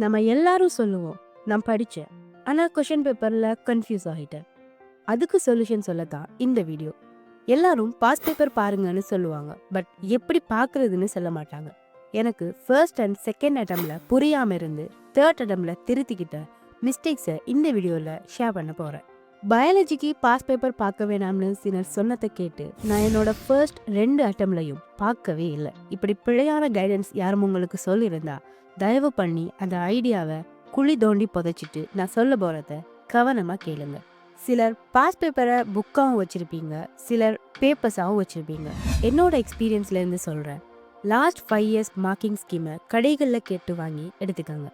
நம்ம எல்லாரும் சொல்லுவோம், நான் படிச்சேன். ஆனா கொஸ்டின் பேப்பர்ல கன்ஃபியூஸ் ஆயிட்டேன். அதுக்கு சொல்யூஷன் சொல்லத்தான் இந்த வீடியோ. எல்லாரும் பாஸ் பேப்பர் பாருங்கன்னு சொல்லுவாங்க. பட் எப்படி பார்க்கறதுன்னு சொல்ல மாட்டாங்க. எனக்கு ஃபர்ஸ்ட் அண்ட் செகண்ட் அட்டம்ப்ட்ல புரியாம இருந்து தேர்ட் அட்டம்ப்ட்ல திருத்திக்கிட்ட மிஸ்டேக்ஸை இந்த வீடியோவில் ஷேர் பண்ண போகிறேன். பயாலஜிக்கு பாஸ் பேப்பர் பார்க்க வேணாம்னு சிலர் சொன்னதை கேட்டு நான் என்னோட ஃபர்ஸ்ட் 2 அட்டம்ப்ட்லையும் பார்க்கவே இல்லை. இப்படி பிழையான கைடன்ஸ் யாரும் உங்களுக்கு சொல்லியிருந்தா தயவு பண்ணி அந்த ஐடியாவை குழி தோண்டி புதைச்சிட்டு நான் சொல்ல போகிறத கவனமாக கேளுங்க. சிலர் பாஸ் பேப்பரை புக்காகவும் வச்சுருப்பீங்க, சிலர் பேப்பர்ஸாகவும் வச்சுருப்பீங்க. என்னோட எக்ஸ்பீரியன்ஸ்லேருந்து சொல்கிறேன், லாஸ்ட் 5 இயர்ஸ் மார்க்கிங் ஸ்கீமை கடைகளில் கேட்டு வாங்கி எடுத்துக்கோங்க.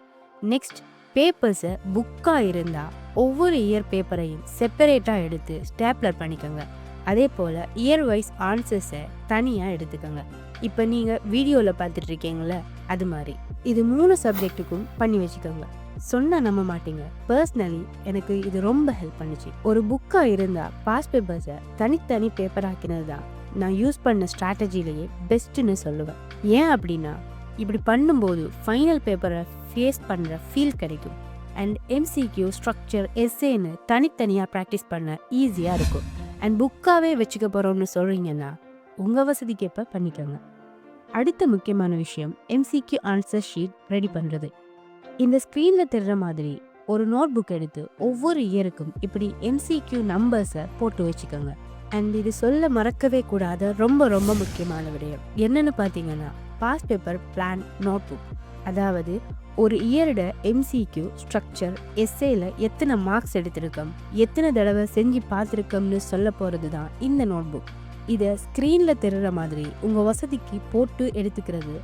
நெக்ஸ்ட், பேப்பர்ஸை புக்காக இருந்தால் ஒவ்வொரு இயர் பேப்பரையும் செப்பரேட்டாக எடுத்து ஸ்டேப்லர் பண்ணிக்கோங்க. அதே போல் இயர் வைஸ் ஆன்சர்ஸை தனியாக எடுத்துக்கோங்க. இப்போ நீங்கள் வீடியோவில் பார்த்துட்டு இருக்கீங்களே அது மாதிரி இது 3 சப்ஜெக்ட்டுக்கும் பண்ணி வச்சுக்கோங்க. சொன்ன நம்ப மாட்டீங்க, பர்சனலி எனக்கு இது ரொம்ப ஹெல்ப் பண்ணுச்சு. ஒரு புக்காக இருந்தால் பாஸ் பேப்பர்ஸை தனித்தனி பேப்பர் ஆக்கினது தான் நான் யூஸ் பண்ண ஸ்ட்ராட்டஜிலேயே பெஸ்ட்டுன்னு சொல்லுவேன். ஏன் அப்படின்னா, இப்படி பண்ணும்போது ஃபைனல் பேப்பரை ஃபேஸ் பண்ணுற ஃபீல் கிடைக்கும். அண்ட் எம்சிக்யூ, ஸ்ட்ரக்சர், எஸ்ஏன்னு தனித்தனியாக ப்ராக்டிஸ் பண்ண ஈஸியாக இருக்கும். அண்ட் புக்காகவே வச்சுக்க போகிறோம்னு சொல்கிறீங்கன்னா உங்கள் வசதிக்கேற்ப பண்ணிக்கோங்க. அடுத்த முக்கியமான விஷயம், எம்சிக்யூ ஆன்சர் ஷீட் ரெடி பண்ணுறது. இந்த ஸ்க்ரீனில் தெரிகிற மாதிரி ஒரு நோட் புக் எடுத்து ஒவ்வொரு இயருக்கும் இப்படி எம்சிக்யூ நம்பர்ஸை போட்டு வச்சுக்கோங்க. அண்ட் இது சொல்ல மறக்கவே கூடாத ரொம்ப ரொம்ப முக்கியமான விடயம் என்னன்னு பார்த்தீங்கன்னா, past paper plan note book. அதாவது ஒரு இயரோட எம்சிக்யூ, ஸ்ட்ரக்சர், எஸ்ஏல எத்தனை மார்க்ஸ் எடுத்திருக்கோம், எத்தனை தடவை செஞ்சு பார்த்துருக்கோம்னு சொல்ல போகிறது தான் இந்த நோட் புக். இதை ஸ்க்ரீனில் தெரிகிற மாதிரி உங்கள் வசதிக்கு போட்டு எடுத்துக்கிறது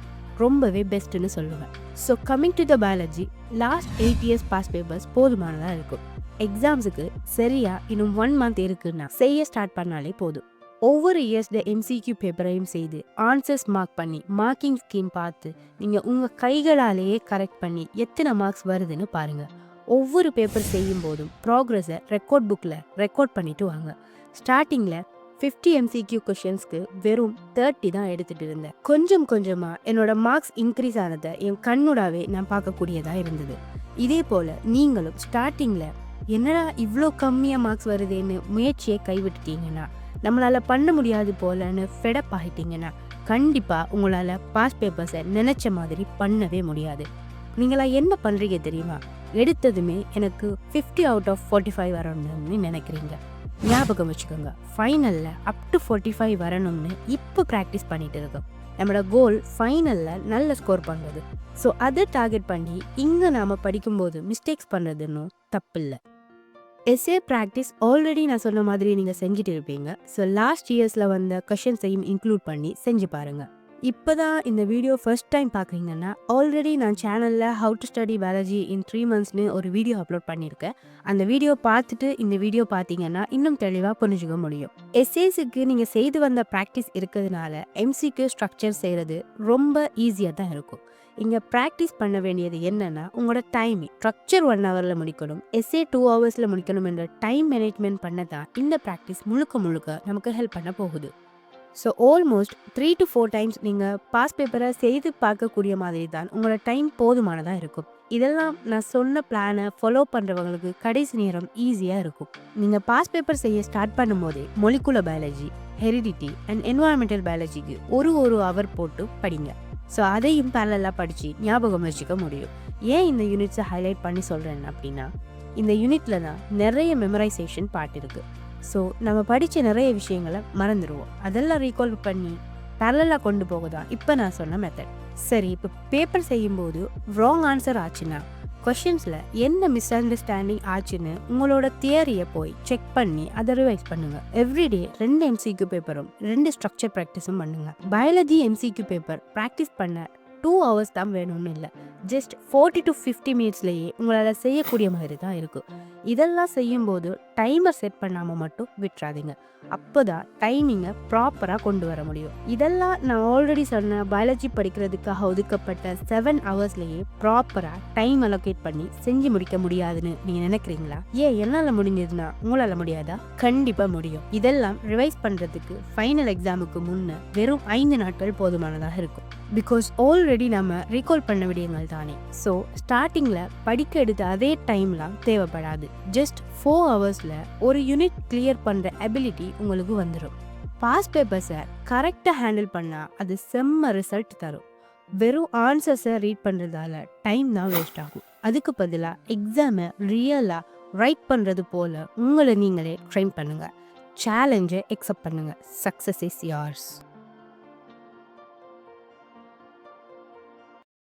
ரொம்பவே பெஸ்ட்டுன்னு சொல்லுவேன். So coming to the biology, last 8 years past papers போதுமானதாக இருக்கும். எக்ஸாம்ஸுக்கு சரியா இன்னும் 1 மந்த் இருக்குன்னா செய்ய ஸ்டார்ட் பண்ணாலே போதும். ஒவ்வொரு இயர்ஸ்ட எம்சிக்யூ பேப்பரையும் செய்து ஆன்சர்ஸ் மார்க் பண்ணி மார்க்கிங் ஸ்கீம் பார்த்து நீங்கள் உங்கள் கைகளாலேயே கரெக்ட் பண்ணி எத்தனை மார்க்ஸ் வருதுன்னு பாருங்கள். ஒவ்வொரு பேப்பர் செய்யும் போதும் ப்ராக்ரஸை ரெக்கார்ட் புக்கில் ரெக்கார்ட் பண்ணிட்டு வாங்க. ஸ்டார்டிங்கில் 50 எம்சிக்யூ கொஷின்ஸ்க்கு வெறும் 30 தான் எடுத்துகிட்டு இருந்தேன். கொஞ்சம் கொஞ்சமாக என்னோட மார்க்ஸ் இன்க்ரீஸ் ஆனதை என் கண்ணூடாவே நான் பார்க்கக்கூடியதாக இருந்தது. இதே போல் நீங்களும் ஸ்டார்டிங்கில் என்னடா இவ்வளோ கம்மியாக மார்க்ஸ் வருதுன்னு முயற்சியை கைவிட்டுட்டீங்கன்னா, நம்மளால் பண்ண முடியாது போலன்னு ஃபெடப் ஆகிட்டீங்கன்னா கண்டிப்பாக உங்களால் பாஸ் பேப்பர்ஸை நினச்ச மாதிரி பண்ணவே முடியாது. நீங்களா என்ன பண்ணுறீங்க தெரியுமா? எடுத்ததுமே எனக்கு 50 அவுட் ஆஃப் 45 வரணும்னு நினைக்கிறீங்க. ஞாபகம் வச்சுக்கோங்க, ஃபைனலில் அப் டு 45 வரணும்னு இப்போ ப்ராக்டிஸ் பண்ணிட்டு இருக்கோம். நம்மளோட கோல் ஃபைனலில் நல்ல ஸ்கோர் பண்ணுறது. ஸோ அதை டார்கெட் பண்ணி இங்கே நாம் படிக்கும்போது மிஸ்டேக்ஸ் பண்ணுறதுன்னு தப்பு இல்லை. எஸ்ஏ ப்ராக்டிஸ் ஆல்ரெடி நான் சொன்ன மாதிரி நீங்கள் செஞ்சுட்டு இருப்பீங்க. ஸோ லாஸ்ட் இயர்ஸில் வந்த கொஷின்ஸையும் இன்க்ளூட் பண்ணி செஞ்சு பாருங்கள். இப்போ தான் இந்த வீடியோ ஃபர்ஸ்ட் டைம் பார்க்குறீங்கன்னா, ஆல்ரெடி நான் சேனலில் ஹவு டு ஸ்டடி பயாலஜி இன் 3 monthsனு ஒரு வீடியோ அப்லோட் பண்ணியிருக்கேன். அந்த வீடியோ பார்த்துட்டு இந்த வீடியோ பார்த்தீங்கன்னா இன்னும் தெளிவாக புரிஞ்சுக்க முடியும். எஸ்ஏஸுக்கு நீங்கள் செய்து வந்த ப்ராக்டிஸ் இருக்கிறதுனால எம்சிக்யூ ஸ்ட்ரக்சர் செய்கிறது ரொம்ப ஈஸியாக தான் இருக்கும். இங்கே ப்ராக்டிஸ் பண்ண வேண்டியது என்னென்னா, உங்களோட டைமிங். ஸ்ட்ரக்சர் 1 ஹவரில் முடிக்கணும், எஸ்ஏ 2 ஹவர்ஸில் முடிக்கணும் என்ற டைம் மேனேஜ்மெண்ட் பண்ண தான் இந்த ப்ராக்டிஸ் முழுக்க நமக்கு ஹெல்ப் பண்ண போகுது. ஸோ ஆல்மோஸ்ட் 3 to 4 டைம்ஸ் நீங்கள் பாஸ் பேப்பரை செய்து பார்க்கக்கூடிய மாதிரி தான் உங்களோட டைம் போதுமானதாக இருக்கும். இதெல்லாம் நான் சொன்ன பிளானை ஃபாலோ பண்ணுறவங்களுக்கு கடைசி நேரம் ஈஸியாக இருக்கும். நீங்கள் பாஸ் பேப்பர் செய்ய ஸ்டார்ட் பண்ணும்போதே molecular biology, heredity and environmental பயாலஜிக்கு ஒரு ஹவர் போட்டு படிங்க. ஸோ அதையும் பேரலாக படித்து ஞாபகம் வச்சுக்க முடியும். ஏன் இந்த யூனிட்ஸை ஹைலைட் பண்ணி சொல்கிறேன் அப்படின்னா, இந்த யூனிட்டில் தான் நிறைய மெமரைசேஷன் பார்ட் இருக்குது. ஸோ நம்ம படித்த நிறைய விஷயங்களை மறந்துடுவோம். அதெல்லாம் ரீகால் பண்ணி பேரலாக கொண்டு போக தான் இப்போ நான் சொன்ன மெத்தட். சரி, இப்போ பேப்பர் செய்யும்போது ராங் ஆன்சர் ஆச்சுன்னா கொஷின்ஸில் என்ன மிஸ் அண்டர்ஸ்டாண்டிங் ஆச்சுன்னு உங்களோட தியரியை போய் செக் பண்ணி அதை ரிவைஸ் பண்ணுங்க. எவ்ரிடே 2 எம்சிக்யூ பேப்பரும் 2 ஸ்ட்ரக்சர் ப்ராக்டிஸும் பண்ணுங்க. பயாலஜி எம்சிக்யூ பேப்பர் ப்ராக்டிஸ் பண்ண 2 hours தான் வேணும்னு இல்லை, ஜஸ்ட் 40 to 50 minutesலேயே உங்களால் செய்யக்கூடிய மாதிரி தான் இருக்கும். இதெல்லாம் செய்யும்போது டைமர் செட் பண்ணாமல் மட்டும் விட்டுறாதீங்க. அப்போ தான் டைமிங்கை ப்ராப்பராக கொண்டு வர முடியும். இதெல்லாம் நான் ஆல்ரெடி சொன்ன பயாலஜி படிக்கிறதுக்காக ஒதுக்கப்பட்ட 7 ஹவர்ஸ்லேயே ப்ராப்பராக டைம் அலோகேட் பண்ணி செஞ்சு முடிக்க முடியாதுன்னு நீங்கள் நினைக்கிறீங்களா? ஏன் என்னால் முடிஞ்சதுன்னா உங்களால் முடியாதா? கண்டிப்பாக முடியும். இதெல்லாம் ரிவைஸ் பண்ணுறதுக்கு ஃபைனல் எக்ஸாமுக்கு முன்னே வெறும் 5 நாட்கள் போதுமானதாக இருக்கும். பிகாஸ் ஆல்ரெடி நம்ம ரீகால் பண்ண விடயங்கள் தானே. ஸோ ஸ்டார்டிங்கில் படிக்க எடுத்த அதே டைம்லாம் தேவைப்படாது. ஜஸ்ட் 4 ஹவர்ஸில் ஒரு யூனிட் கிளியர் பண்ணுற எபிலிட்டி உங்களுக்கு வந்துடும். பாஸ்ட் பேப்பர்ஸை கரெக்டாக ஹேண்டில் பண்ணால் அது செம்ம ரிசல்ட் தரும். வெறும் ஆன்சர்ஸை ரீட் பண்ணுறதால டைம் தான் வேஸ்ட் ஆகும். அதுக்கு பதிலாக எக்ஸாமை ரியலாக ரைட் பண்ணுறது போல் உங்களை நீங்களே ட்ரெயின் பண்ணுங்கள். சேலஞ்சை அக்செப்ட் பண்ணுங்கள். Success is yours.